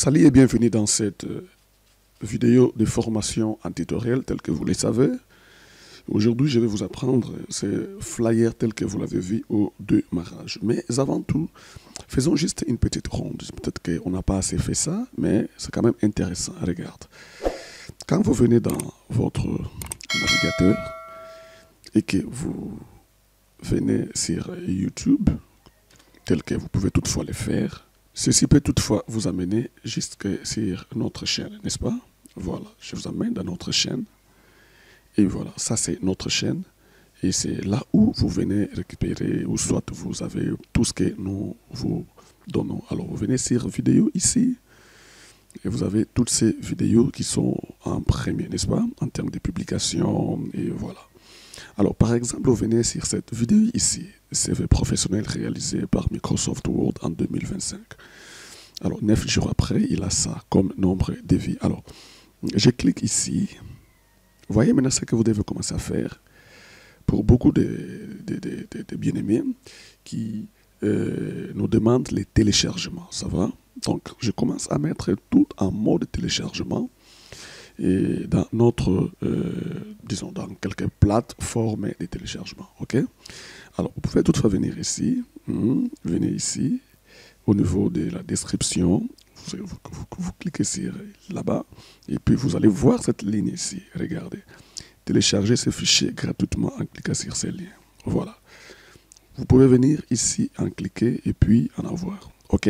Salut et bienvenue dans cette vidéo de formation en tutoriel telle que vous le savez. Aujourd'hui, je vais vous apprendre ces flyers tels que vous l'avez vu au démarrage. Mais avant tout, faisons juste une petite ronde. Peut-être qu'on n'a pas assez fait ça, mais c'est quand même intéressant. Regarde. Quand vous venez dans votre navigateur et que vous venez sur YouTube, tel que vous pouvez toutefois le faire, ceci peut toutefois vous amener jusque sur notre chaîne, n'est-ce pas? Voilà, je vous amène dans notre chaîne. Et voilà, ça c'est notre chaîne. Et c'est là où vous venez récupérer, ou soit vous avez tout ce que nous vous donnons. Alors vous venez sur vidéo ici. Et vous avez toutes ces vidéos qui sont en premier, n'est-ce pas? En termes de publication, et voilà. Alors, par exemple, vous venez sur cette vidéo ici, CV professionnel réalisé par Microsoft Word en 2025. Alors, 9 jours après, il a ça comme nombre de vies. Alors, je clique ici. Vous voyez maintenant ce que vous devez commencer à faire pour beaucoup de bien-aimés qui nous demandent les téléchargements. Ça va? Donc, je commence à mettre tout en mode téléchargement. Et dans notre, disons, dans quelques plateformes de téléchargement, ok? Alors, vous pouvez toutefois venir ici, venez ici, au niveau de la description, vous cliquez sur là-bas, et puis vous allez voir cette ligne ici, regardez. Télécharger ce fichier gratuitement en cliquant sur ces liens, voilà. Vous pouvez venir ici, en cliquer, et puis en avoir, ok?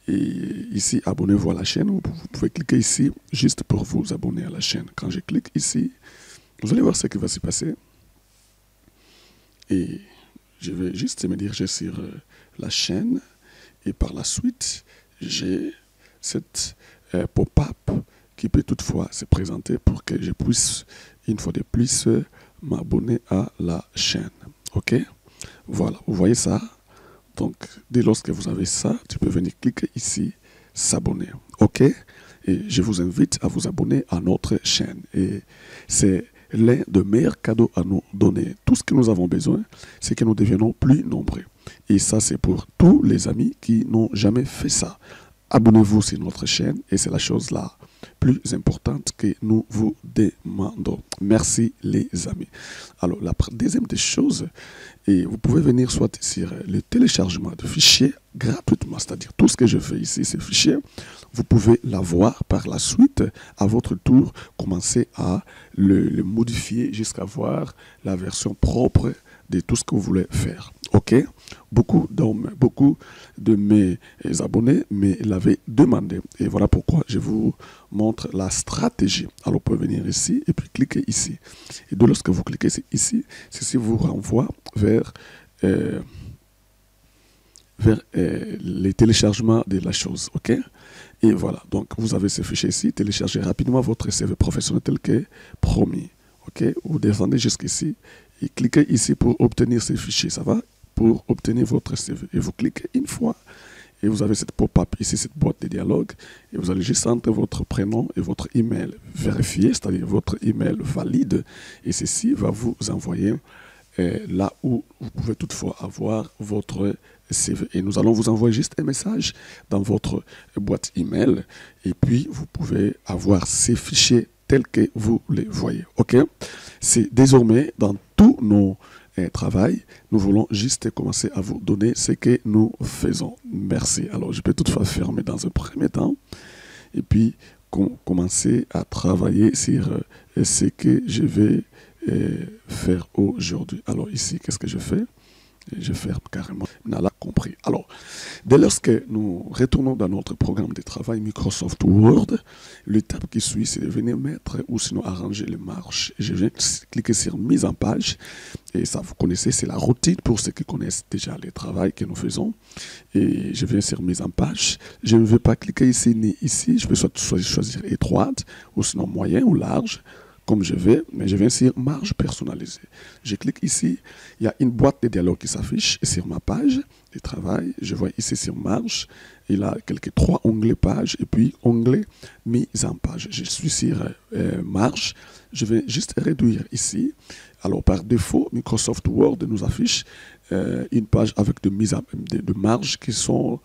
Et ici, abonnez-vous à la chaîne. Vous pouvez cliquer ici juste pour vous abonner à la chaîne. Quand je clique ici, vous allez voir ce qui va se passer. Et je vais juste me diriger sur la chaîne. Et par la suite, j'ai cette pop-up qui peut toutefois se présenter pour que je puisse, une fois de plus, m'abonner à la chaîne. OK? Voilà, vous voyez ça? Donc, dès lorsque vous avez ça, tu peux venir cliquer ici, s'abonner. OK? Et je vous invite à vous abonner à notre chaîne. Et c'est l'un des meilleurs cadeaux à nous donner. Tout ce que nous avons besoin, c'est que nous deviennons plus nombreux. Et ça, c'est pour tous les amis qui n'ont jamais fait ça. Abonnez-vous sur notre chaîne et c'est la chose la plus importante que nous vous demandons. Merci les amis. Alors la deuxième des choses, et vous pouvez venir soit sur le téléchargement de fichiers gratuitement, c'est-à-dire tout ce que je fais ici, ces fichiers, vous pouvez l'avoir par la suite, à votre tour, commencer à le modifier jusqu'à voir la version propre de tout ce que vous voulez faire. OK? Beaucoup de mes abonnés me l'avaient demandé. Et voilà pourquoi je vous montre la stratégie. Alors, vous pouvez venir ici et puis cliquer ici. Et de lorsque vous cliquez ici, ceci vous renvoie vers les téléchargements de la chose. OK? Et voilà. Donc, vous avez ce fichier ici. Téléchargez rapidement votre CV professionnel tel que promis. OK? Vous descendez jusqu'ici et cliquez ici pour obtenir ces fichiers. Ça va? Pour obtenir votre CV. Et vous cliquez une fois et vous avez cette pop-up ici, cette boîte de dialogue. Et vous allez juste entrer votre prénom et votre email vérifié, c'est-à-dire votre email valide. Et ceci va vous envoyer là où vous pouvez toutefois avoir votre CV. Et nous allons vous envoyer juste un message dans votre boîte email. Et puis, vous pouvez avoir ces fichiers tels que vous les voyez. OK? C'est désormais dans tous nos travail, nous voulons juste commencer à vous donner ce que nous faisons. Merci. Alors, je peux toutefois fermer dans un premier temps et puis commencer à travailler sur ce que je vais faire aujourd'hui. Alors, ici, qu'est-ce que je fais? Je ferme carrément. On l'a compris. Alors, dès lorsque nous retournons dans notre programme de travail Microsoft Word, l'étape qui suit, c'est de venir mettre ou sinon arranger les marches. Je viens cliquer sur mise en page. Et ça, vous connaissez, c'est la routine pour ceux qui connaissent déjà le travail que nous faisons. Et je viens sur mise en page. Je ne vais pas cliquer ici ni ici. Je peux soit choisir étroite ou sinon moyen ou large, comme je vais, mais je viens sur marge personnalisée. Je clique ici, il y a une boîte de dialogue qui s'affiche sur ma page de travail. Je vois ici sur marge, il y a trois onglets page et puis onglet mise en page. Je suis sur marge, je vais juste réduire ici. Alors par défaut, Microsoft Word nous affiche une page avec de marges qui sont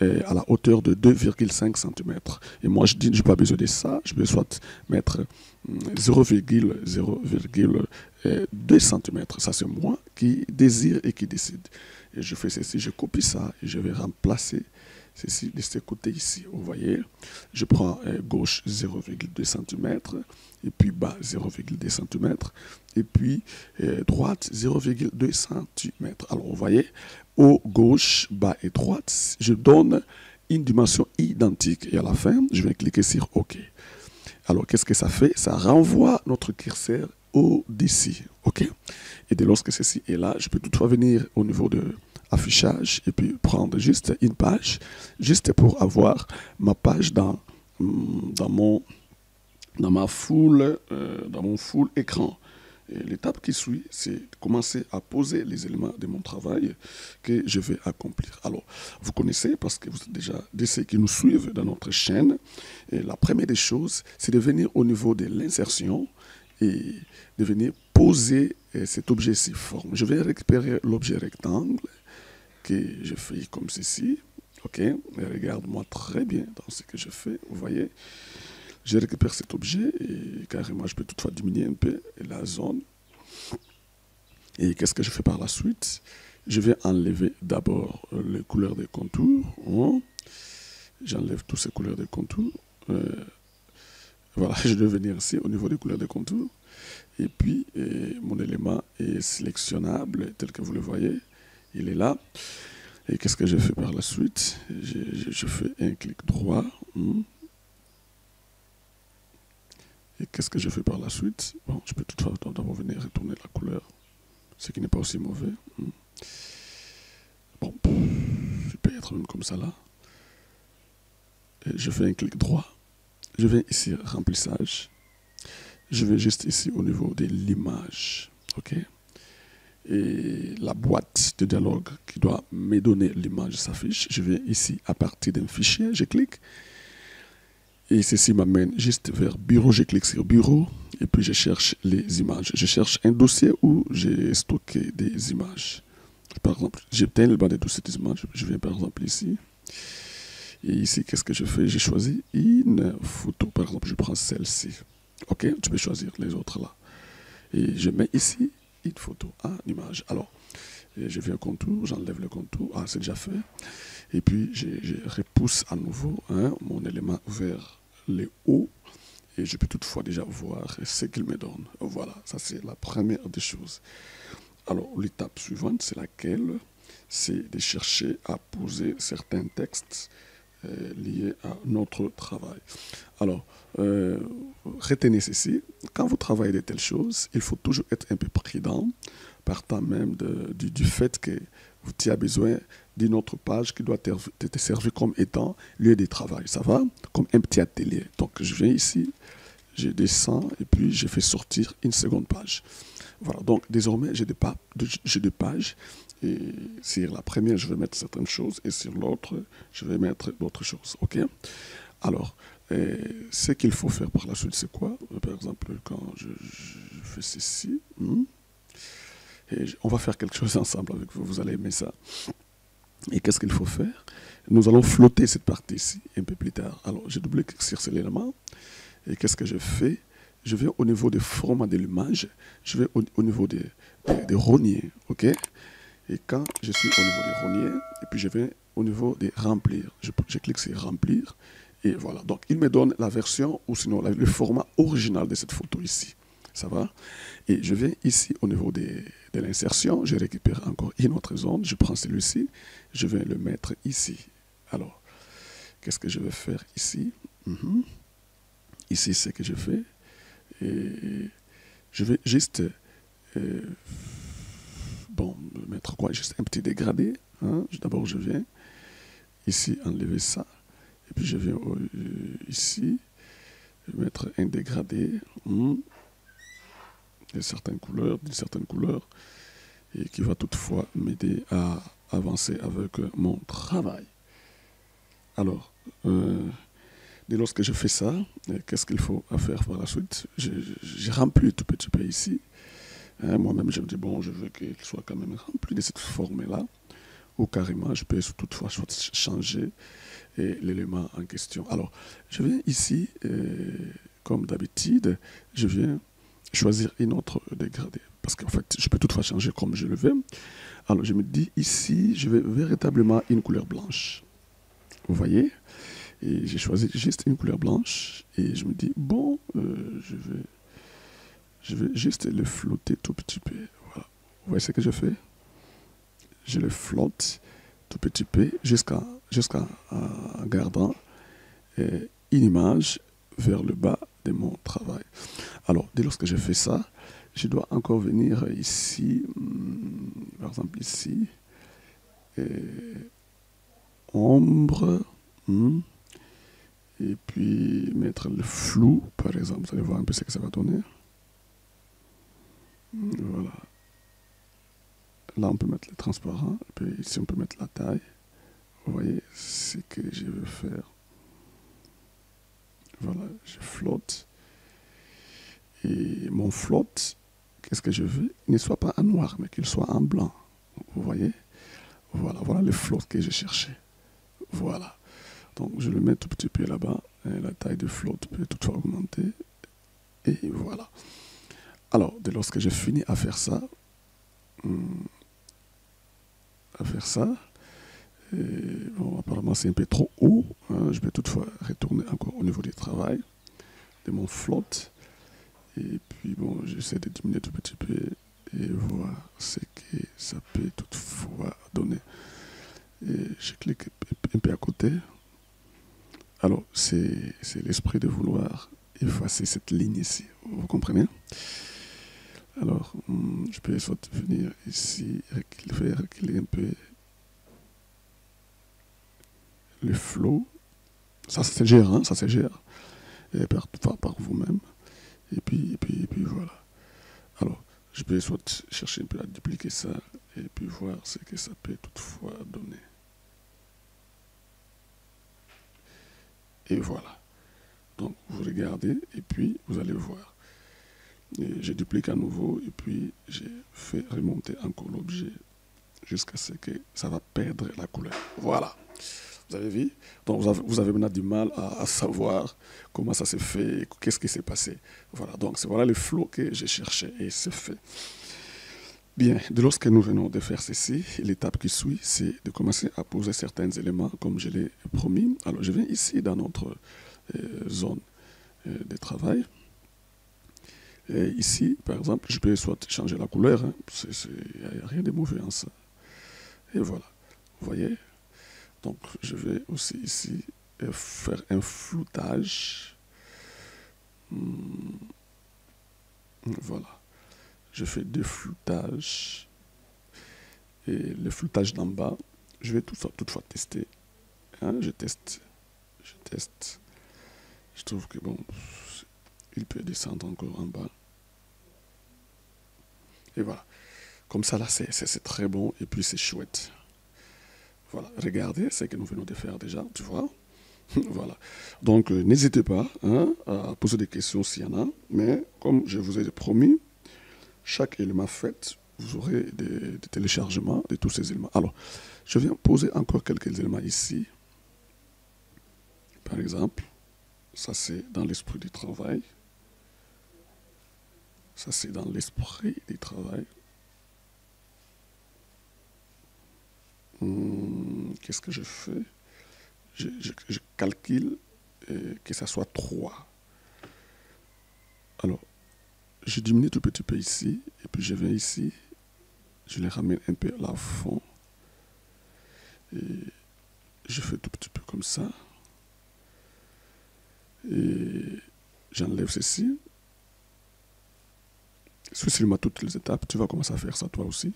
à la hauteur de 2,5 cm. Et moi, je dis, je n'ai pas besoin de ça, je peux soit mettre 0,2 cm. Ça, c'est moi qui désire et qui décide. Et je fais ceci, je copie ça et je vais remplacer ceci de ce côté ici. Vous voyez, je prends gauche 0,2 cm et puis bas 0,2 cm et puis droite 0,2 cm. Alors vous voyez, haut, gauche, bas et droite, je donne une dimension identique et à la fin, je vais cliquer sur OK. Alors qu'est-ce que ça fait? Ça renvoie notre curseur au-dessus. OK? Et dès lors que ceci est là, je peux toutefois venir au niveau de affichage et puis prendre juste une page, juste pour avoir ma page dans mon full écran. L'étape qui suit, c'est de commencer à poser les éléments de mon travail que je vais accomplir. Alors, vous connaissez, parce que vous êtes déjà de ceux qui nous suivent dans notre chaîne, et la première des choses, c'est de venir au niveau de l'insertion et de venir poser cet objet-ci forme. Je vais récupérer l'objet rectangle que je fais comme ceci. OK, regarde-moi très bien dans ce que je fais, vous voyez. Je récupère cet objet et carrément, je peux toutefois diminuer un peu la zone. Et qu'est-ce que je fais par la suite? Je vais enlever d'abord les couleurs des contours. J'enlève toutes ces couleurs des contours. Voilà, je vais venir ici au niveau des couleurs des contours. Et puis, mon élément est sélectionnable tel que vous le voyez. Il est là. Et qu'est-ce que je fais par la suite? Je fais un clic droit. Et qu'est-ce que je fais par la suite? Bon, je peux toutefois d'abord venir retourner la couleur, ce qui n'est pas aussi mauvais. Bon, je peux être même comme ça là. Et je fais un clic droit. Je vais ici, remplissage. Je vais juste ici au niveau de l'image. OK? Et la boîte de dialogue qui doit me donner l'image s'affiche. Je vais ici à partir d'un fichier, je clique. Et ceci m'amène juste vers bureau, je clique sur bureau et puis je cherche les images. Je cherche un dossier où j'ai stocké des images. Par exemple, j'obtiens le banc de dossiers des images. Je viens par exemple ici. Et ici, qu'est-ce que je fais? J'ai choisi une photo. Par exemple, je prends celle-ci. OK, tu peux choisir les autres là. Et je mets ici une photo, une image. Alors, je viens au contour, j'enlève le contour. Ah, c'est déjà fait. Et puis, je repousse à nouveau mon élément vers le haut. Et je peux toutefois déjà voir ce qu'il me donne. Voilà, ça c'est la première des choses. Alors, l'étape suivante, c'est laquelle? C'est de chercher à poser certains textes liés à notre travail. Alors, retenez ceci. Quand vous travaillez de telles choses, il faut toujours être un peu prudent, partant même du fait que tu as besoin d'une autre page qui doit te servir comme étant lieu de travail. Ça va? Comme un petit atelier. Donc, je viens ici, je descends et puis je fais sortir une seconde page. Voilà. Donc, désormais, j'ai deux pages. Et sur la première, je vais mettre certaines choses et sur l'autre, je vais mettre d'autres choses. OK? Alors, ce qu'il faut faire par la suite, c'est quoi? Par exemple, quand je fais ceci, et on va faire quelque chose ensemble avec vous, vous allez aimer ça. Et qu'est-ce qu'il faut faire? Nous allons flotter cette partie ici un peu plus tard. Alors, je double-clique sur cet élément. Et qu'est-ce que je fais? Je vais au niveau des formats de l'image. Je vais au niveau des rogniers. OK? Et quand je suis au niveau des rogniers, et puis je vais au niveau des remplir. Je clique sur remplir. Et voilà. Donc, il me donne la version ou sinon le format original de cette photo ici. Ça va? Et je vais ici au niveau de l'insertion, je récupère encore une autre zone, je prends celui-ci, je vais le mettre ici. Alors, qu'est-ce que je vais faire ici? Ici, c'est ce que je fais. Et je vais juste, mettre quoi? Juste un petit dégradé. D'abord, je viens ici enlever ça. Et puis, je viens ici, mettre un dégradé. De certaines couleurs, et qui va toutefois m'aider à avancer avec mon travail. Alors, dès lors que je fais ça, qu'est-ce qu'il faut faire par la suite? J'ai rempli tout petit peu ici. Hein, moi-même, je me dis, bon, je veux qu'il soit quand même rempli de cette forme-là, ou carrément, je peux toutefois changer l'élément en question. Alors, je viens ici, comme d'habitude, je viens choisir une autre dégradé. Parce qu'en fait, je peux toutefois changer comme je le veux. Alors, je me dis ici, je vais véritablement une couleur blanche. Vous voyez? Et j'ai choisi juste une couleur blanche. Et je me dis, bon, je vais juste le flotter tout petit peu. Voilà. Vous voyez ce que je fais? Je le flotte tout petit peu jusqu'à gardant une image vers le bas de mon travail. Alors, dès lors que je fais ça, je dois encore venir ici, par exemple ici, ombre, et puis mettre le flou, par exemple. Vous allez voir un peu ce que ça va donner. Voilà. Là, on peut mettre le transparent, et puis ici, on peut mettre la taille. Vous voyez ce que je veux faire. Voilà, je flotte. Et mon flotte, qu'est-ce que je veux? Il ne soit pas en noir, mais qu'il soit en blanc. Vous voyez? Voilà, voilà le flotte que je cherchais. Voilà. Donc, je le mets tout petit peu là-bas. Et la taille de flotte peut toutefois augmenter. Et voilà. Alors, dès lors que j'ai fini à faire ça, bon, apparemment c'est un peu trop haut. Hein, je vais toutefois retourner encore au niveau du travail de mon flotte. Et puis bon, j'essaie de diminuer tout petit peu et voir ce que ça peut toutefois donner. Et je clique un peu à côté. Alors, c'est l'esprit de vouloir effacer cette ligne ici. Vous comprenez? Alors, je peux soit venir ici, reculer un peu le flow. Ça se gère, hein, ça se gère. Et par vous-même. Et puis voilà. Alors, je peux soit chercher un peu à dupliquer ça et puis voir ce que ça peut toutefois donner. Et voilà. Donc, vous regardez et puis vous allez voir. Et je duplique à nouveau et puis j'ai fait remonter encore l'objet jusqu'à ce que ça va perdre la couleur. Voilà. Vous avez vu? Donc vous avez maintenant du mal à savoir comment ça s'est fait, qu'est-ce qui s'est passé. Voilà, donc c'est voilà le flow que j'ai cherché et c'est fait. Bien, de lorsque nous venons de faire ceci, l'étape qui suit, c'est de commencer à poser certains éléments comme je l'ai promis. Alors je viens ici dans notre zone de travail. Et ici, par exemple, je peux soit changer la couleur, hein. Il n'y a rien de mauvais en ça. Et voilà, vous voyez? Donc, je vais aussi ici faire un floutage. Voilà. Je fais deux floutages. Et le floutage d'en bas, je vais toutefois tester. Hein, je teste. Je trouve que bon, il peut descendre encore en bas. Et voilà. Comme ça, là, c'est très bon et puis c'est chouette. Voilà, regardez ce que nous venons de faire déjà, tu vois. Voilà. Donc, n'hésitez pas hein, à poser des questions s'il y en a. Mais comme je vous ai promis, chaque élément fait, vous aurez des téléchargements de tous ces éléments. Alors, je viens poser encore quelques éléments ici. Par exemple, ça c'est dans l'esprit du travail. Ça c'est dans l'esprit du travail. Qu'est-ce que je fais? Je calcule que ça soit 3. Alors, je diminue tout petit peu ici, et puis je viens ici, je les ramène un peu là au fond, et je fais tout petit peu comme ça, et j'enlève ceci. Suis-moi toutes les étapes, tu vas commencer à faire ça toi aussi,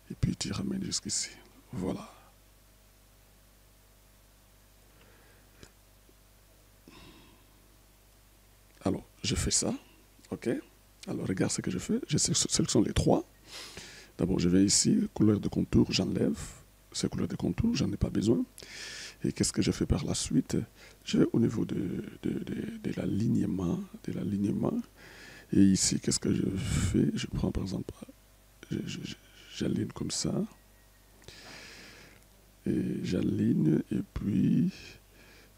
et puis tu ramènes jusqu'ici. Voilà. Alors, je fais ça, ok? Alors, regarde ce que je fais. Je sélectionne les 3. D'abord, je vais ici, couleur de contour, j'enlève. Ces couleurs de contour, j'en ai pas besoin. Et qu'est-ce que je fais par la suite? Je vais au niveau de l'alignement. Et ici, qu'est-ce que je fais? Je prends par exemple, j'aligne comme ça. Et j'aligne et puis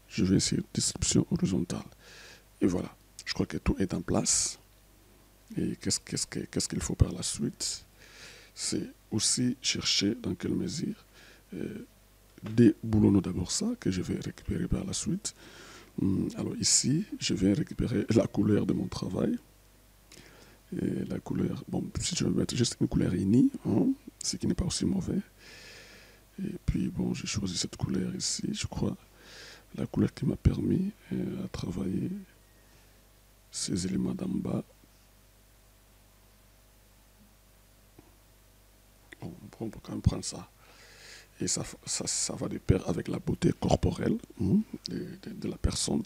je vais sur distribution horizontale. Et voilà, je crois que tout est en place. Et qu'est-ce qu'il faut par la suite? C'est aussi chercher dans quelle mesure déboulonnons d'abord ça, que je vais récupérer par la suite. Alors ici, je vais récupérer la couleur de mon travail. Et la couleur, bon, si je veux mettre juste une couleur unie, hein, ce qui n'est pas aussi mauvais. Et puis, bon, j'ai choisi cette couleur ici, je crois, la couleur qui m'a permis à travailler ces éléments d'en bas. Bon, on peut quand même prendre ça. Et ça va de pair avec la beauté corporelle de la personne.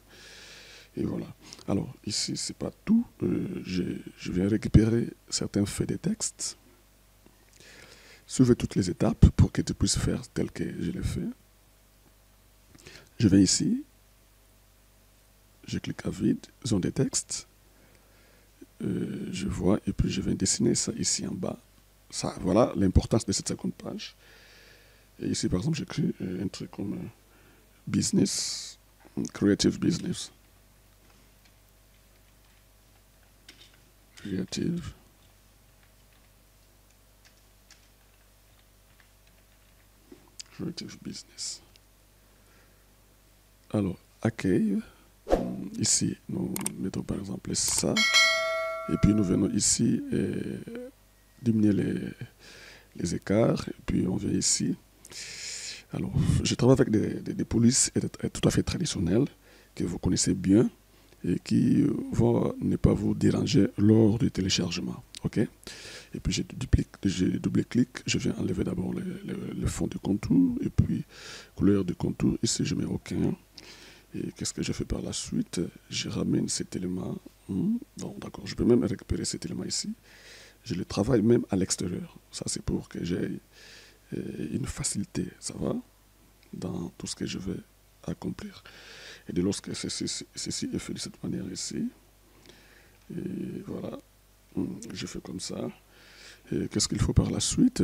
Et voilà. Alors, ici, c'est pas tout. Je vais récupérer certains faits de texte. Suivez toutes les étapes pour que tu puisses faire tel que je l'ai fait. Je vais ici. Je clique à vide, zone de texte. Je vois et puis je vais dessiner ça ici en bas. Ça, voilà l'importance de cette seconde page. Et ici, par exemple, j'écris un truc comme business, creative business. Creative business. Alors, accueil. Ici, nous mettons par exemple ça. Et puis nous venons ici diminuer les écarts. Et puis on vient ici. Alors, je travaille avec des polices tout à fait traditionnelles que vous connaissez bien et qui vont ne pas vous déranger lors du téléchargement. OK? Et puis je double-clic, je viens enlever d'abord le fond du contour et puis couleur du contour. Ici, je mets aucun. Et qu'est-ce que je fais par la suite? Je ramène cet élément. Bon, d'accord, je peux même récupérer cet élément ici. Je le travaille même à l'extérieur. Ça, c'est pour que j'ai une facilité, ça va, dans tout ce que je vais accomplir. Et de lorsque ceci est fait de cette manière ici, et voilà, je fais comme ça. Et qu'est-ce qu'il faut par la suite?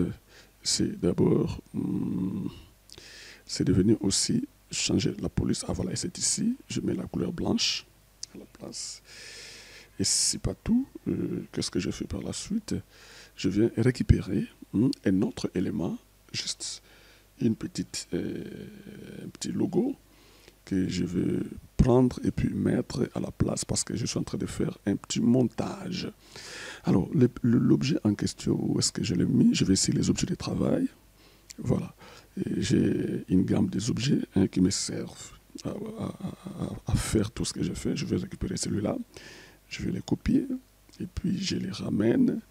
C'est d'abord, c'est de venir aussi changer la police. Ah voilà, c'est ici, je mets la couleur blanche à la place. Et c'est pas tout, qu'est-ce que je fais par la suite? Je viens récupérer un autre élément, juste un petit logo que je vais prendre et puis mettre à la place parce que je suis en train de faire un petit montage. Alors, l'objet en question, où est-ce que je l'ai mis? Je vais essayer les objets de travail. Voilà. J'ai une gamme des objets qui me servent à faire tout ce que je fais. Je vais récupérer celui-là. Je vais les copier et puis je les ramène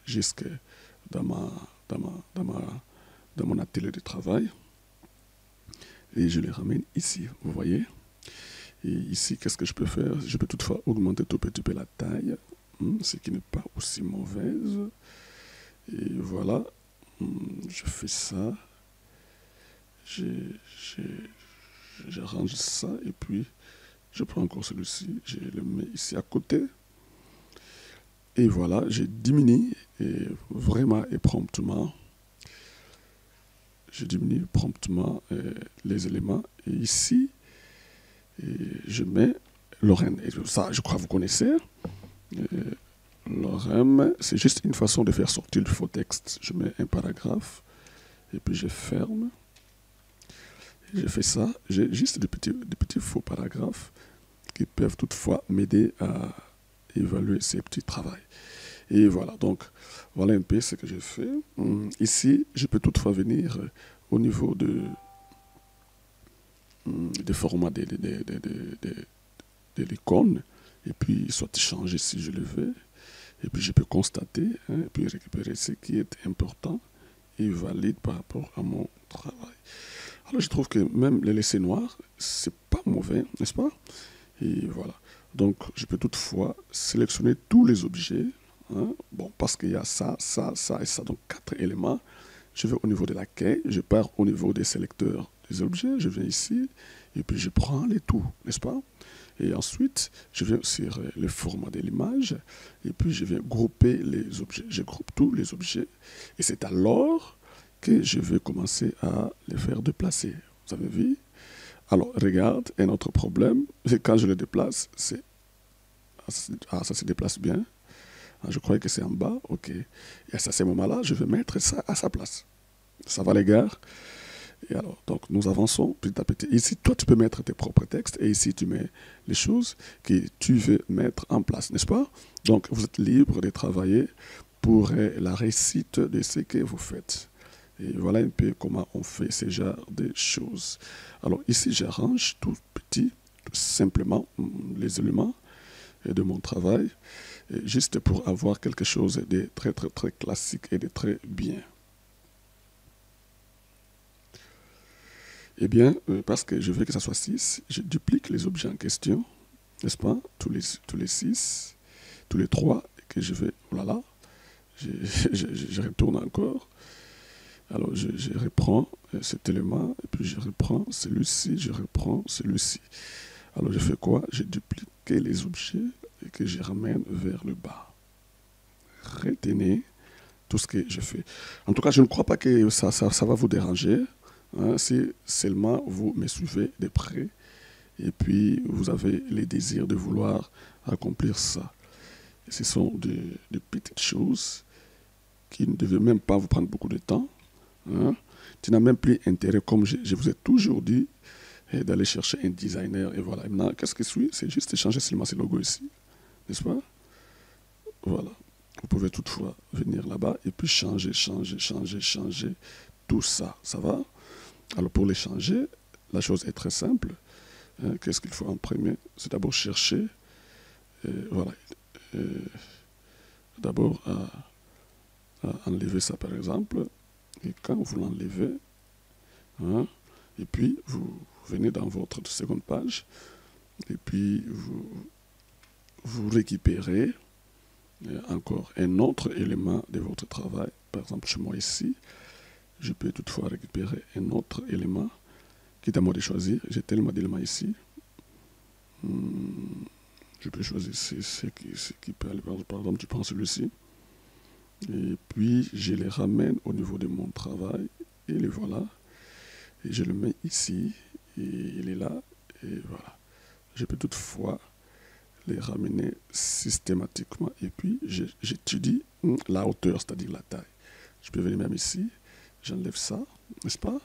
jusque dans mon atelier de travail. Et je les ramène ici, vous voyez. Et ici, qu'est-ce que je peux faire? Je peux toutefois augmenter tout petit peu la taille, ce qui n'est pas aussi mauvaise. Et voilà, je fais ça. J'arrange ça et puis je prends encore celui-ci, je le mets ici à côté. Et voilà, je diminue vraiment et promptement. Je diminue promptement les éléments. Et ici, je mets l'orème. Et ça, je crois que vous connaissez. L'orème, c'est juste une façon de faire sortir le faux texte. Je mets un paragraphe et puis je ferme. Je fais ça. J'ai juste des petits faux paragraphes qui peuvent toutefois m'aider à évaluer ces petits travaux. Et voilà, donc voilà un peu ce que j'ai fait. Ici, je peux toutefois venir au niveau des formats de l'icône et puis soit changer si je le veux. Et puis je peux constater et puis récupérer ce qui est important et valide par rapport à mon travail. Alors je trouve que même les laisser noirs, c'est pas mauvais, n'est-ce pas? Et voilà. Donc je peux toutefois sélectionner tous les objets. Bon, parce qu'il y a ça, ça, ça et ça. Donc 4 éléments. Je vais au niveau de l'accueil, je pars au niveau des sélecteurs des objets, je viens ici, et puis je prends les tout, n'est-ce pas? Et ensuite, je viens sur le format de l'image et puis je viens grouper les objets. Je groupe tous les objets et c'est alors que je vais commencer à les faire déplacer. Vous avez vu? Alors, regarde, un autre problème, c'est quand je le déplace, c'est... Ah, ça se déplace bien. Ah, je croyais que c'est en bas, ok. Et à ce moment-là, je vais mettre ça à sa place. Ça va les gars? Et alors, donc, nous avançons petit à petit. Ici, toi, tu peux mettre tes propres textes et ici, tu mets les choses que tu veux mettre en place, n'est-ce pas? Donc, vous êtes libre de travailler pour la réussite de ce que vous faites. Et voilà un peu comment on fait ce genre de choses. Alors, ici, j'arrange tout petit, tout simplement, les éléments de mon travail, juste pour avoir quelque chose de très, très, très classique et de très bien. Eh bien, parce que je veux que ça soit 6, je duplique les objets en question, n'est-ce pas? Tous les 6, tous les 3, et que je vais, voilà, je retourne encore. Alors, je reprends cet élément, et puis je reprends celui-ci, je reprends celui-ci. Alors, je fais quoi? Je duplique les objets et que je ramène vers le bas. Retenez tout ce que je fais. En tout cas, je ne crois pas que ça va vous déranger. Hein, si seulement vous me suivez de près et puis vous avez les désirs de vouloir accomplir ça. Et ce sont des petites choses qui ne devaient même pas vous prendre beaucoup de temps. Hein. Tu n'as même plus intérêt, comme je vous ai toujours dit, d'aller chercher un designer. Et voilà. Et maintenant, qu'est-ce que c'est? C'est juste changer seulement ce logo ici. N'est-ce pas? Voilà. Vous pouvez toutefois venir là-bas et puis changer tout ça. Ça va? Alors pour les changer, la chose est très simple. Hein, qu'est-ce qu'il faut en premier? C'est d'abord chercher, voilà, d'abord à enlever ça par exemple. Et quand vous l'enlevez, hein, et puis vous venez dans votre seconde page, et puis vous récupérez encore un autre élément de votre travail. Par exemple, chez moi ici, je peux toutefois récupérer un autre élément qui est à moi de choisir. J'ai tellement d'éléments ici. Je peux choisir ce qui peut aller. Par exemple, tu prends celui-ci. Et puis, je les ramène au niveau de mon travail. Et les voilà. Et je le mets ici. Et il est là. Et voilà. Je peux toutefois les ramener systématiquement. Et puis, j'étudie la hauteur, c'est-à-dire la taille. Je peux venir même ici. J'enlève ça, n'est-ce pas?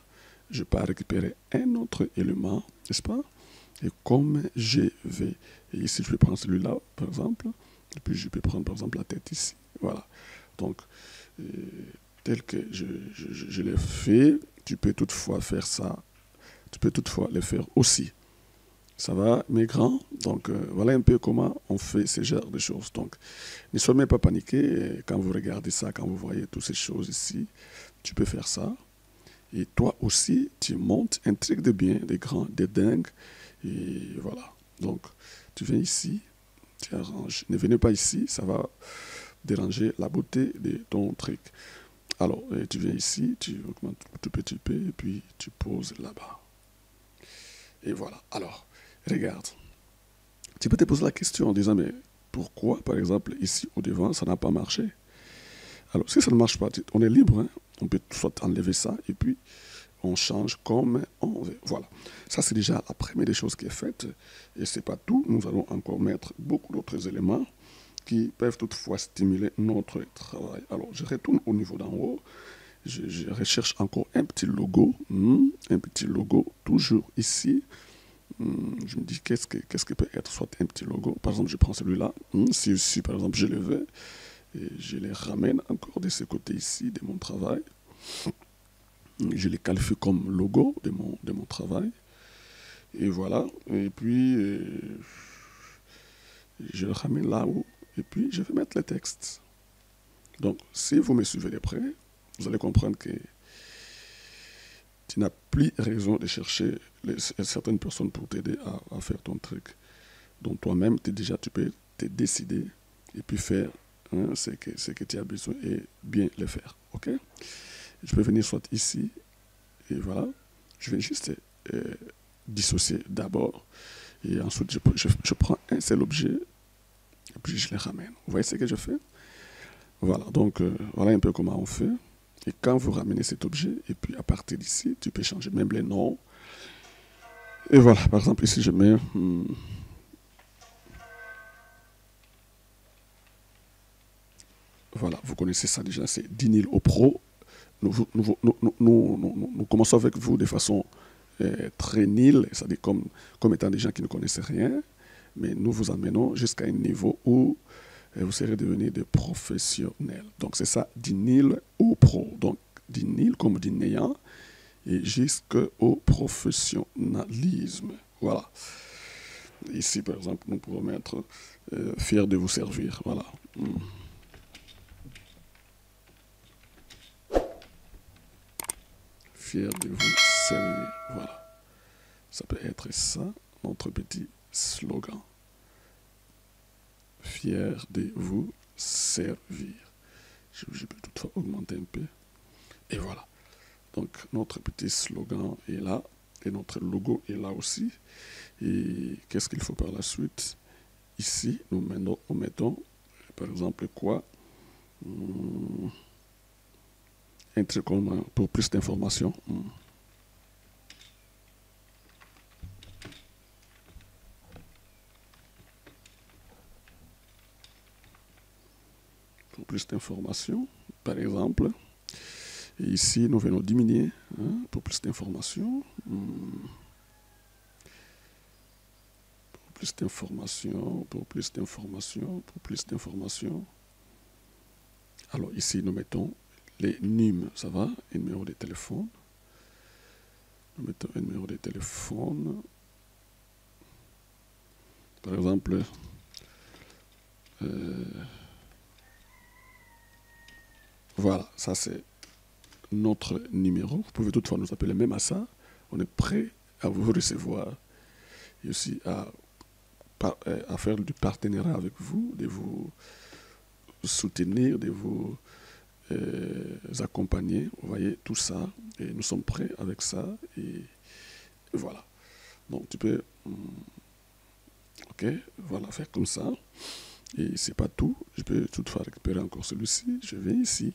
Je peux récupérer un autre élément, n'est-ce pas? Et comme je vais, et ici je vais prendre celui-là, par exemple, et puis je peux prendre par exemple la tête ici, voilà. Donc, tel que je l'ai fait, tu peux toutefois faire ça, tu peux toutefois le faire aussi. Ça va, mes grands? Donc, voilà un peu comment on fait ce genre de choses. Donc, ne soyez pas paniqués quand vous regardez ça, quand vous voyez toutes ces choses ici. Tu peux faire ça. Et toi aussi, tu montes un truc de bien, de grand, de dingue. Et voilà. Donc, tu viens ici, tu arranges. Ne venez pas ici, ça va déranger la beauté de ton truc. Alors, tu viens ici, tu augmentes tout petit peu, et puis tu poses là-bas. Et voilà. Alors, regarde. Tu peux te poser la question en disant, mais pourquoi, par exemple, ici au devant, ça n'a pas marché? Alors, si ça ne marche pas, on est libre, hein? On peut soit enlever ça, et puis on change comme on veut. Voilà. Ça, c'est déjà la première des choses qui est faite. Et ce n'est pas tout. Nous allons encore mettre beaucoup d'autres éléments qui peuvent toutefois stimuler notre travail. Alors, je retourne au niveau d'en haut. Je recherche encore un petit logo. Un petit logo, toujours ici. Je me dis, qu'est-ce que peut être soit un petit logo? Par exemple, je prends celui-là. Si, par exemple, je le veux, et je les ramène encore de ce côté ici de mon travail. Je les qualifie comme logo de mon travail. Et voilà. Et puis, je le ramène là-haut. Et puis, je vais mettre le texte. Donc, si vous me suivez de près, vous allez comprendre que tu n'as plus raison de chercher certaines personnes pour t'aider à faire ton truc. Donc, toi-même, tu peux te décider et puis faire ce que tu as besoin et bien le faire. OK? Je peux venir soit ici, et voilà. Je vais juste dissocier d'abord. Et ensuite, je prends un seul objet et puis je les ramène. Vous voyez ce que je fais? Voilà, donc voilà un peu comment on fait. Et quand vous ramenez cet objet, et puis à partir d'ici, tu peux changer même les noms. Et voilà, par exemple, ici, je mets... voilà, vous connaissez ça déjà, c'est Dinil au Pro. Nous commençons avec vous de façon très nil, c'est-à-dire comme étant des gens qui ne connaissent rien, mais nous vous amenons jusqu'à un niveau où vous serez devenus des professionnels. Donc c'est ça, Dinil au Pro. Donc Dinil comme du néant et jusqu'au professionnalisme. Voilà. Ici, par exemple, nous pouvons mettre fier de vous servir. Voilà. Fier de vous servir. Voilà. Ça peut être ça, notre petit slogan. Fier de vous servir. Je peux toutefois augmenter un peu. Et voilà. Donc, notre petit slogan est là. Et notre logo est là aussi. Et qu'est-ce qu'il faut par la suite? Ici, nous mettons, par exemple, quoi? Un truc comme pour plus d'informations. Pour plus d'informations, par exemple. Et ici, nous venons diminuer pour plus d'informations. Pour plus d'informations, pour plus d'informations, pour plus d'informations. Alors ici, nous mettons les NUM, ça va, un numéro de téléphone. Nous mettons un numéro de téléphone. Par exemple, voilà, ça c'est notre numéro. Vous pouvez toutefois nous appeler même à ça. On est prêt à vous recevoir et aussi à faire du partenariat avec vous, de vous soutenir, de vous accompagner. Vous voyez, tout ça. Et nous sommes prêts avec ça. Et voilà. Donc tu peux, ok, voilà, faire comme ça. Et c'est pas tout. Je peux toutefois récupérer encore celui-ci. Je vais ici.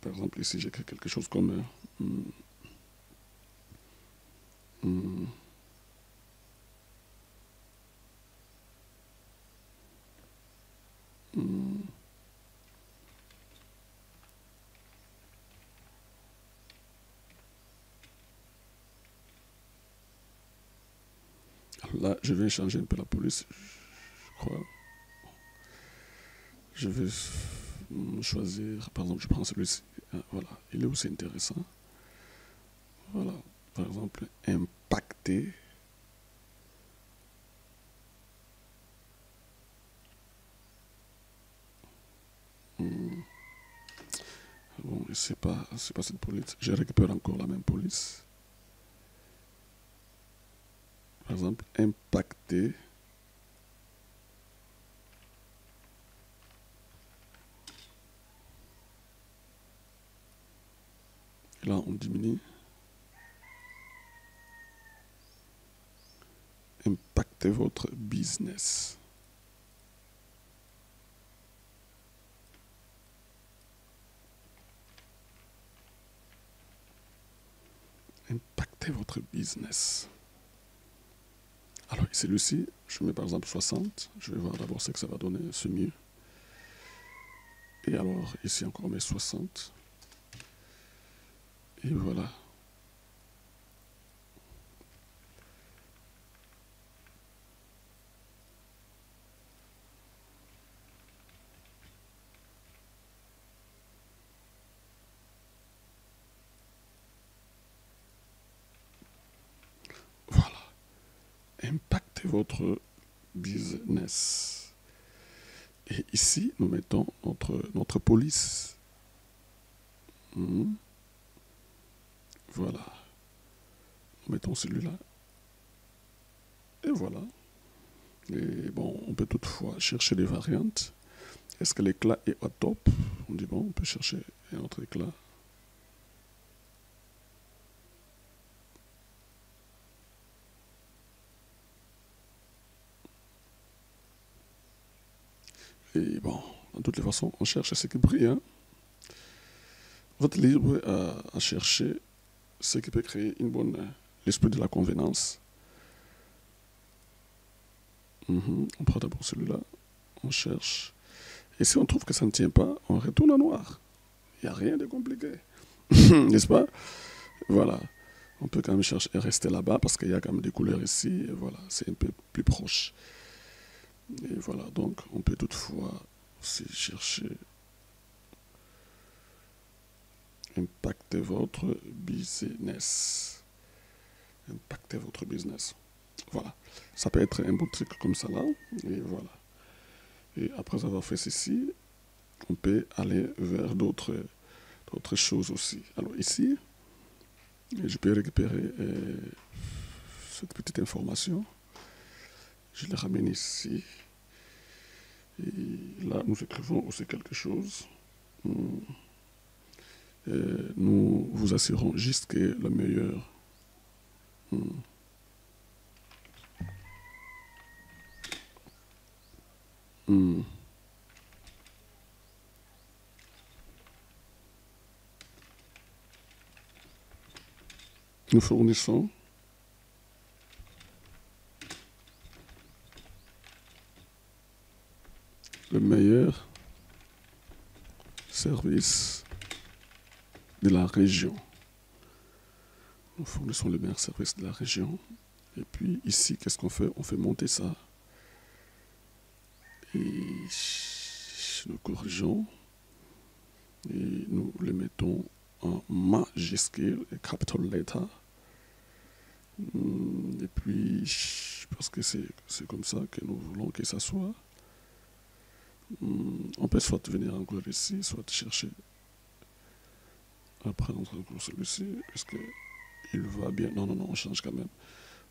Par exemple, ici, j'écris quelque chose comme... là, je vais changer un peu la police, je crois. Je vais choisir, par exemple, je prends celui-ci. Voilà, il est aussi intéressant. Voilà, par exemple, impacter. Bon, c'est pas cette police. Je récupère encore la même police. Par exemple, impacter. Et là, on diminue. Impacter votre business. Impacter votre business. Alors, celui-ci, je mets par exemple 60. Je vais voir d'abord ce que ça va donner, c'est mieux. Et alors, ici encore, on met 60. Et voilà. Voilà. Impactez votre business. Et ici, nous mettons notre police. Voilà. Nous mettons celui-là. Et voilà. Et bon, on peut toutefois chercher des variantes. Est-ce que l'éclat est au top? On dit bon, on peut chercher un autre éclat. Et bon, de toutes les façons, on cherche ce qui brille. Hein. Vous êtes libre à chercher ce qui peut créer l'esprit de la convenance. On prend d'abord celui-là, on cherche. Et si on trouve que ça ne tient pas, on retourne à noir. Il n'y a rien de compliqué. N'est-ce pas? Voilà. On peut quand même chercher et rester là-bas parce qu'il y a quand même des couleurs ici. Et voilà, c'est un peu plus proche. Et voilà, donc on peut toutefois aussi chercher impacter votre business. Impacter votre business. Voilà. Ça peut être un beau truc comme ça là. Et voilà. Et après avoir fait ceci, on peut aller vers d'autres choses aussi. Alors ici, je peux récupérer cette petite information. Je la ramène ici. Et là, nous écrivons aussi quelque chose. Nous vous assurons juste que le meilleur nous fournissons le meilleur service de la région. Nous fournissons le meilleur service de la région. Et puis ici, qu'est-ce qu'on fait? On fait monter ça. Et nous corrigeons. Et nous le mettons en majuscule et capital letter. Et puis, parce que c'est comme ça que nous voulons que ça soit. On peut soit venir encore ici, soit chercher à prendre encore celui-ci, parce qu'il va bien. Non, on change quand même.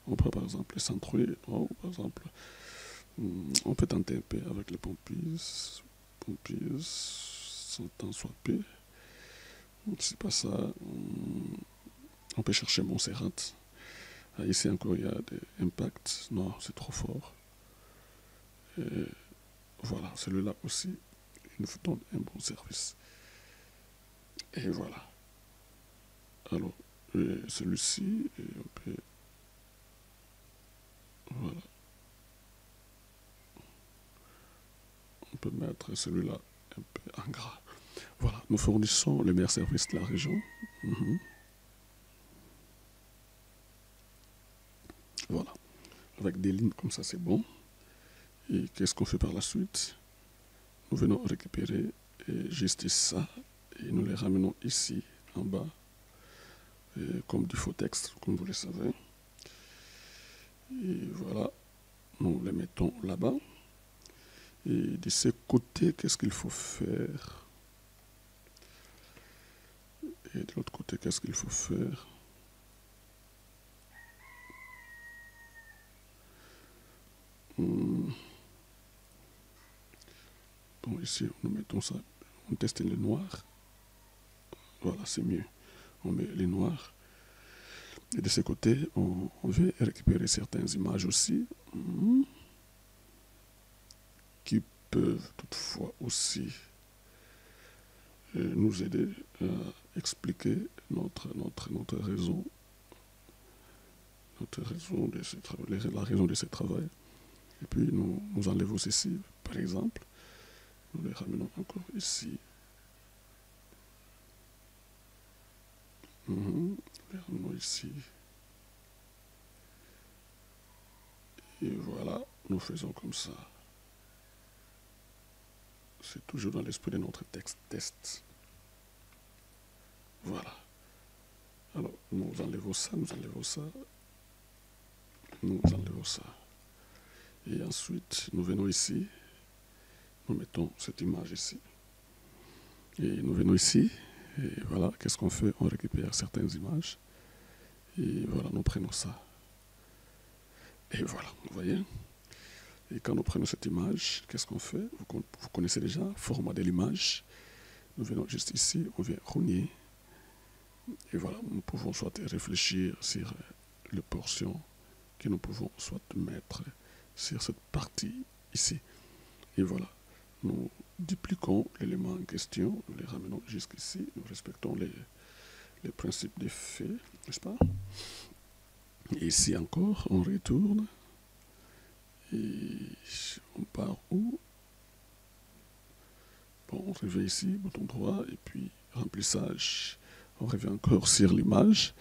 On prend par exemple les centroids, par exemple, on peut tenter un peu avec les pompiers, sans temps soit P. C'est pas ça. On peut chercher Montserrat. Ici encore, il y a des impacts. Non, c'est trop fort. Et voilà, celui-là aussi, il nous donne un bon service. Et voilà. Alors, celui-ci, on peut... Voilà. On peut mettre celui-là un peu en gras. Voilà, nous fournissons le meilleur service de la région. Voilà. Avec des lignes comme ça, c'est bon. Et qu'est-ce qu'on fait par la suite? Nous venons récupérer juste ça et nous les ramenons ici en bas comme du faux texte, comme vous le savez. Et voilà, nous les mettons là-bas. Et de ce côté, qu'est-ce qu'il faut faire? Et de l'autre côté, qu'est-ce qu'il faut faire? Bon, ici, nous mettons ça. On teste le noir. Voilà, c'est mieux. On met les noirs. Et de ce côté, on veut récupérer certaines images aussi qui peuvent toutefois aussi nous aider à expliquer notre raison, de ce travail, la raison de ce travail. Et puis nous enlevons ceci, par exemple, nous les ramenons encore ici. Nous les ramenons ici. Et voilà, nous faisons comme ça. C'est toujours dans l'esprit de notre texte test. Voilà. Alors, nous enlevons ça, nous enlevons ça. Nous enlevons ça. Et ensuite, nous venons ici. Nous mettons cette image ici. Et nous venons ici. Et voilà, qu'est-ce qu'on fait? On récupère certaines images. Et voilà, nous prenons ça. Et voilà, vous voyez? Et quand nous prenons cette image, qu'est-ce qu'on fait? Vous connaissez déjà le format de l'image. Nous venons juste ici, on vient rogner. Et voilà, nous pouvons soit réfléchir sur les portions que nous pouvons soit mettre sur cette partie ici. Et voilà, nous dupliquons l'élément en question, nous les ramenons jusqu'ici, nous respectons les principes des faits, n'est-ce pas? Et ici encore, on retourne, et on part où? Bon, on revient ici, bouton droit, et puis remplissage, on revient encore sur l'image,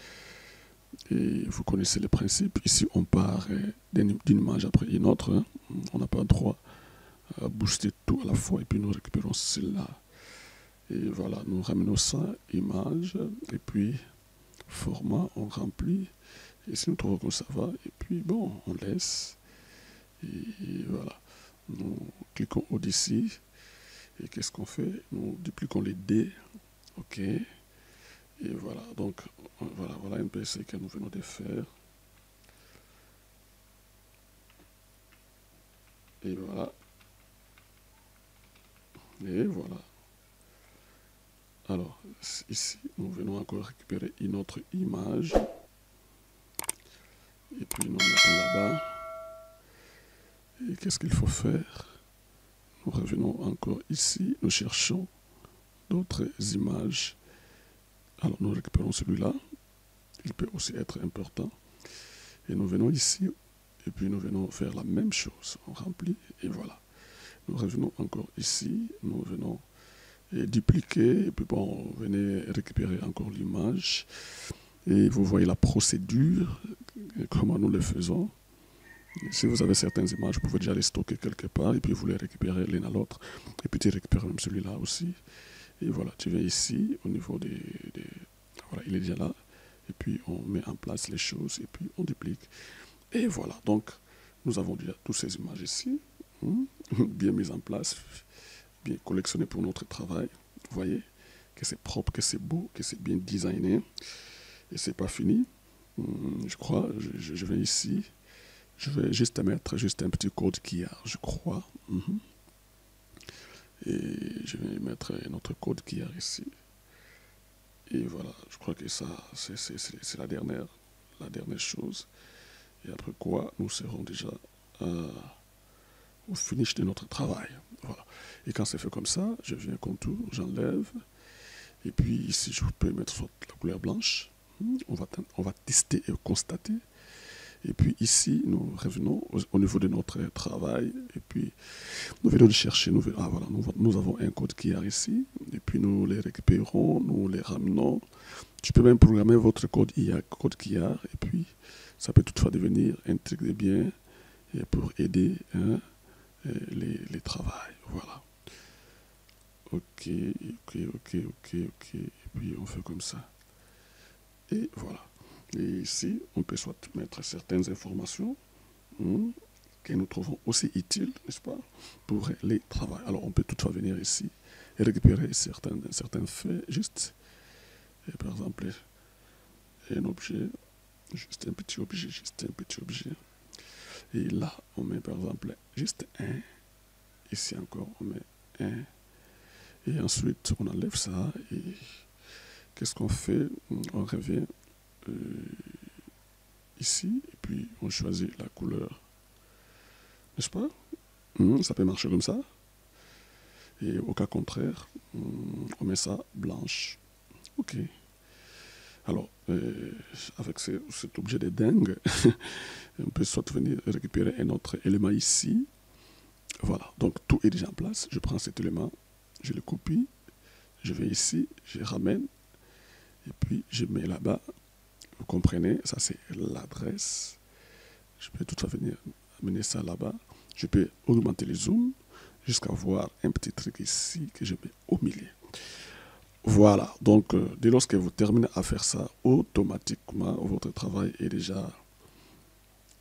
et vous connaissez les principes, ici on part d'une image après une autre, hein. On n'a pas droit à booster tout à la fois, et puis nous récupérons celle-là. Et voilà, nous ramenons ça, image, et puis format, on remplit, et si nous trouvons que ça va, et puis bon, on laisse, et voilà. Nous cliquons au-dessus, et qu'est-ce qu'on fait? Nous dupliquons les D, ok, et voilà, donc voilà un peu ce que nous venons de faire. Et voilà. Et voilà. Alors, ici, nous venons encore récupérer une autre image. Et puis, nous mettons là-bas. Et qu'est-ce qu'il faut faire? Nous revenons encore ici. Nous cherchons d'autres images. Alors, nous récupérons celui-là. Il peut aussi être important. Et nous venons ici. Et puis, nous venons faire la même chose. On remplit. Et voilà. Nous revenons encore ici. Nous venons dupliquer, et puis bon, venez récupérer encore l'image, et vous voyez la procédure, comment nous le faisons. Si vous avez certaines images, vous pouvez déjà les stocker quelque part, et puis vous les récupérez l'une à l'autre, et puis tu récupères même celui-là aussi, et voilà, tu viens ici, au niveau voilà, il est déjà là, et puis on met en place les choses, et puis on duplique, et voilà, donc nous avons déjà toutes ces images ici, bien mises en place, bien collectionné pour notre travail. Vous voyez que c'est propre, que c'est beau, que c'est bien designé. Et c'est pas fini. Je crois, je vais ici. Je vais juste mettre un petit code QR, je crois. Et je vais mettre notre code QR ici. Et voilà, je crois que ça, c'est la dernière chose. Et après quoi, nous serons déjà au finish de notre travail. Voilà. Et quand c'est fait comme ça, je viens contour, j'enlève. Et puis ici, je peux mettre soit la couleur blanche. On va tester et constater. Et puis ici, nous revenons au niveau de notre travail. Et puis, nous venons de chercher. Voilà, nous avons un code QR ici. Et puis, nous les récupérons, nous les ramenons. Tu peux même programmer votre code QR. Et puis, ça peut toutefois devenir un truc de bien et pour aider les travails. Voilà. Ok. Et puis on fait comme ça. Et voilà. Et ici, on peut soit mettre certaines informations que nous trouvons aussi utiles, n'est-ce pas, pour les travaux. Alors on peut toutefois venir ici et récupérer certains faits, juste, et par exemple, un objet, juste un petit objet. Et là, on met par exemple juste un. Ici encore, on met un. Et ensuite, on enlève ça. Et qu'est-ce qu'on fait? On revient ici. Et puis, on choisit la couleur. N'est-ce pas? Ça peut marcher comme ça. Et au cas contraire, on met ça blanche. OK. Alors, avec cet objet de dingue, on peut soit venir récupérer un autre élément ici. Voilà, donc tout est déjà en place. Je prends cet élément, je le copie, je vais ici, je ramène, et puis je mets là-bas. Vous comprenez, ça c'est l'adresse. Je peux toutefois venir amener ça là-bas. Je peux augmenter le zoom jusqu'à voir un petit truc ici que je mets au milieu. Voilà, donc dès lors que vous terminez à faire ça, automatiquement, votre travail est déjà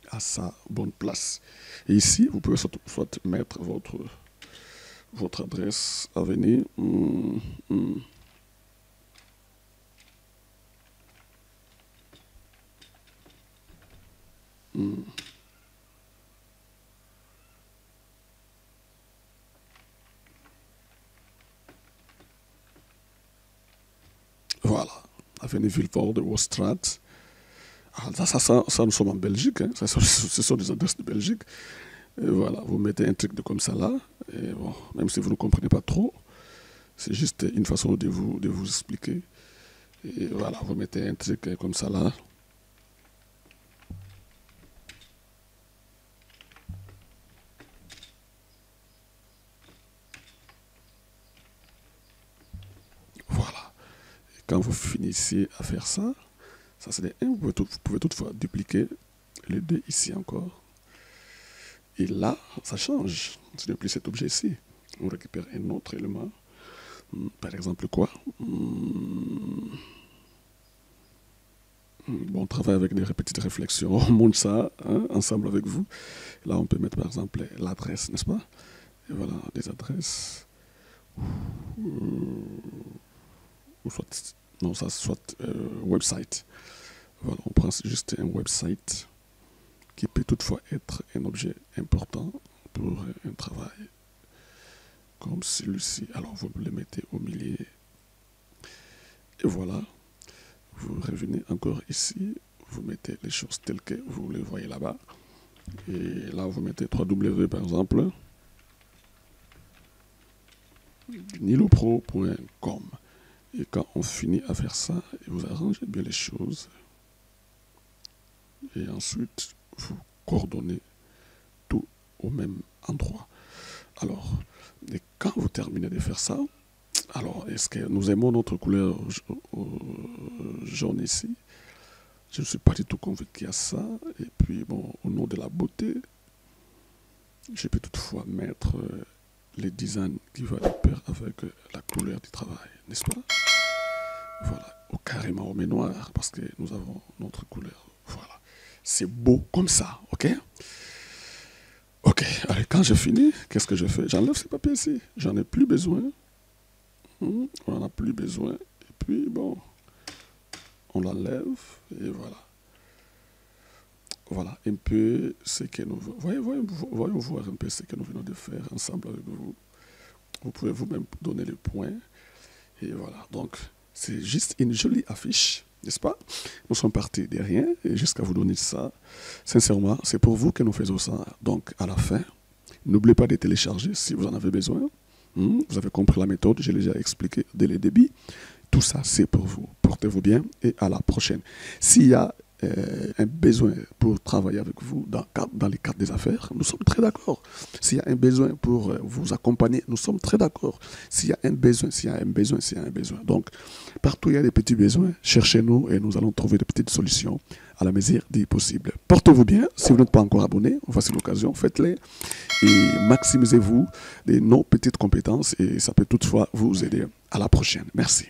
à sa bonne place. Et ici, vous pouvez soit mettre votre adresse à venir. Voilà, Avenue Villefort de Wostrat. Ah, ça, nous sommes en Belgique, hein. Ce sont des adresses de Belgique. Et voilà, vous mettez un truc de comme ça là. Et bon, même si vous ne comprenez pas trop, c'est juste une façon de vous expliquer. Et voilà, vous mettez un truc comme ça là. Voilà. Et quand vous finissez à faire ça, ça c'est les 1. Vous pouvez toutefois dupliquer les 2 ici encore. Et là, ça change. Ce n'est plus cet objet-ci. On récupère un autre élément. Par exemple, quoi? Bon, on travaille avec des petites réflexions. On monte ça ensemble avec vous. Là, on peut mettre par exemple l'adresse, n'est-ce pas? Et voilà, des adresses. Ou soit, non, ça soit website. Voilà, on prend juste un website qui peut toutefois être un objet important pour un travail comme celui-ci. Alors, vous le mettez au milieu. Et voilà. Vous revenez encore ici. Vous mettez les choses telles que vous les voyez là-bas. Et là, vous mettez 3W par exemple. nilopro.com. Et quand on finit à faire ça, vous arrangez bien les choses. Et ensuite, vous coordonnez tout au même endroit. Alors, et quand vous terminez de faire ça, alors, est-ce que nous aimons notre couleur jaune ici? Je ne suis pas du tout convaincu à ça. Et puis, bon, au nom de la beauté, je peux toutefois mettre les designs qui vont de pair avec la couleur du travail, n'est-ce pas? Voilà, ou carrément on met noir parce que nous avons notre couleur. Voilà, c'est beau comme ça, ok? Ok, allez, quand je finis, qu'est-ce que je fais? J'enlève ces papiers ici, j'en ai plus besoin. On n'en a plus besoin. Et puis, bon, on l'enlève et voilà. Voilà un peu ce que nous voyons voir un peu ce que nous venons de faire ensemble avec vous. Vous pouvez vous-même donner les points. Et voilà, donc c'est juste une jolie affiche, n'est-ce pas? Nous sommes partis de rien et jusqu'à vous donner ça. Sincèrement, c'est pour vous que nous faisons ça. Donc à la fin, n'oubliez pas de télécharger si vous en avez besoin. Vous avez compris la méthode, j'ai déjà expliqué dès le début. Tout ça, c'est pour vous. Portez-vous bien et à la prochaine. S'il y a un besoin pour travailler avec vous dans les cadres des affaires, nous sommes très d'accord. S'il y a un besoin pour vous accompagner, nous sommes très d'accord. S'il y a un besoin, s'il y a un besoin, s'il y a un besoin. Donc, partout où il y a des petits besoins, cherchez-nous et nous allons trouver de petites solutions à la mesure du possible. Portez-vous bien. Si vous n'êtes pas encore abonné, voici l'occasion, faites-les et maximisez-vous de nos petites compétences et ça peut toutefois vous aider. À la prochaine. Merci.